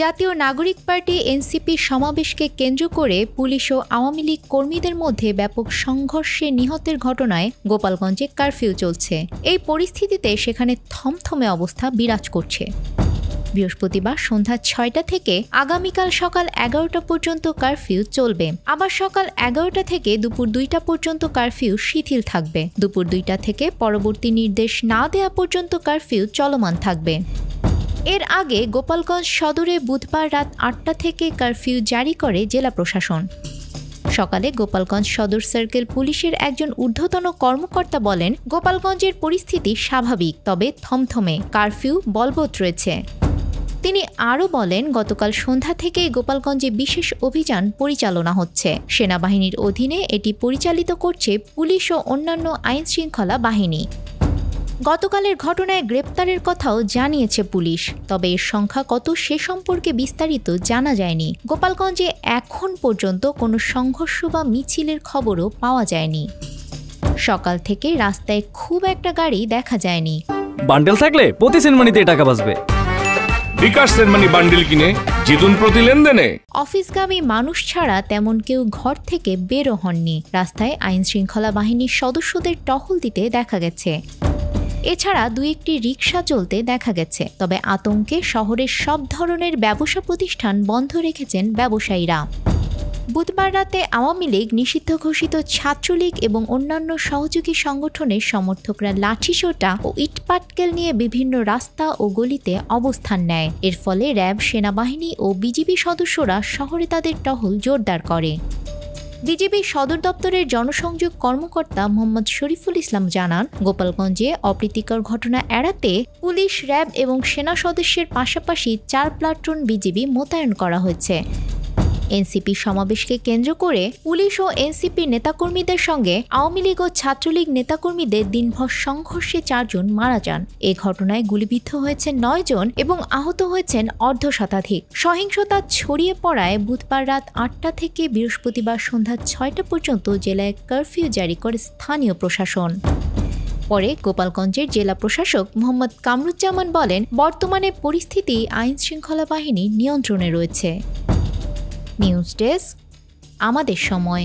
জাতীয় নাগরিক party NCP সমাবেশকে কেন্দ্র করে পুলিশ ও আওয়ামী লীগ কর্মীদের মধ্যে ব্যাপক সংঘর্ষে নিহতের ঘটনায় গোপালগঞ্জে কারফিউ চলছে। এই পরিস্থিতিতে সেখানে থমথমে অবস্থা বিরাজ করছে। বৃহস্পতিবার সন্ধ্যা ৬টা থেকে আগামীকাল সকাল ১১টা পর্যন্ত কারফিউ চলবে। আবার সকাল ১১টা থেকে দুপুর ২টা পর্যন্ত কারফিউ শিথিল থাকবে। দুপুর ২টা থেকে পরবর্তী নির্দেশ না দেওয়া পর্যন্ত কারফিউ চলমান থাকবে। এর আগে গোপালগঞ্জ সদরে বুধবার রাত ৮টা থেকে কারফিউ জারি করে জেলা প্রশাসন। সকালে গোপালগঞ্জ সদর সার্কেল পুলিশের একজন ঊর্ধ্বতন কর্মকর্তা বলেন, গোপালগঞ্জের পরিস্থিতি স্বাভাবিক, তবে থমথমে, কারফিউ বলবৎ রয়েছে। তিনি আরও বলেন, গতকাল সন্ধ্যা থেকে গোপালগঞ্জে বিশেষ অভিযান পরিচালনা হচ্ছে। সেনাবাহিনীর অধীনে এটি পরিচালিত করছে পুলিশ ও অন্যান্য আইনশৃঙ্খলা বাহিনী। গতকালের ঘটনায় গ্রেপ্তারের কথাও জানিয়েছে পুলিশ, তবে এর সংখ্যা কত সে সম্পর্কে বিস্তারিত জানা যায়নি। গোপালগঞ্জে এখন পর্যন্ত কোনো সংঘর্ষ বা মিছিলের খবরও পাওয়া যায়নি। সকাল থেকে রাস্তায় খুব একটা গাড়ি দেখা যায়নি। বান্ডেল থাকলে প্রতি সেনমানিতে টাকা বাঁচবে। বিকাশ সেনমানি বান্ডেল কিনে জিতুন প্রতি লেনদেনে। অফিসগামী মানুষ ছাড়া তেমন কেউ ঘর থেকে বেরো হননি। রাস্তায় আইনশৃঙ্খলা বাহিনীর সদস্যদের টহল দিতে দেখা গেছে। এছাড়া দুই একটি রিকশা চলতে দেখা গেছে। তবে আতঙ্কে শহরের সব ধরনের ব্যবসা প্রতিষ্ঠান বন্ধ রেখেছেন ব্যবসায়ীরা। বুধবার রাতে আওয়ামী লীগ, নিষিদ্ধ ঘোষিত ছাত্রলীগ এবং অন্যান্য সহযোগী সংগঠনের সমর্থকরা লাঠিসোঁটা ও ইটপাটকেল নিয়ে বিভিন্ন রাস্তা ও গলিতে অবস্থান নেয়। এর ফলে র্যাব, সেনাবাহিনী ও বিজিবি সদস্যরা শহরে তাদের টহল জোরদার করে। বিজিবি সদর দপ্তরের জনসংযোগ কর্মকর্তা মোহাম্মদ শরীফুল ইসলাম জানান, গোপালগঞ্জে অপ্রীতিকর ঘটনা এড়াতে পুলিশ, র্যাব এবং সেনা সদস্যের পাশাপাশি ৪ প্লাটুন বিজিবি মোতায়েন করা হয়েছে। এনসিপি সমাবেশকে কেন্দ্র করে পুলিশ ও এনসিপি নেতাকর্মীদের সঙ্গে আওয়ামী লীগ ও ছাত্রলীগ নেতাকর্মীদের দিনভর সংঘর্ষে ৪ জন মারা যান। এ ঘটনায় গুলিবিদ্ধ হয়েছেন ৯ জন এবং আহত হয়েছেন অর্ধশতাধিক। সহিংসতা ছড়িয়ে পড়ায় বুধবার রাত ৮টা থেকে বৃহস্পতিবার সন্ধ্যা ৬টা পর্যন্ত জেলায় কারফিউ জারি করে স্থানীয় প্রশাসন। পরে গোপালগঞ্জের জেলা প্রশাসক মোহাম্মদ কামরুজ্জামান বলেন, বর্তমানে পরিস্থিতি আইনশৃঙ্খলা বাহিনীর নিয়ন্ত্রণে রয়েছে। নিউজ ডেস্ক, আমাদের সময়।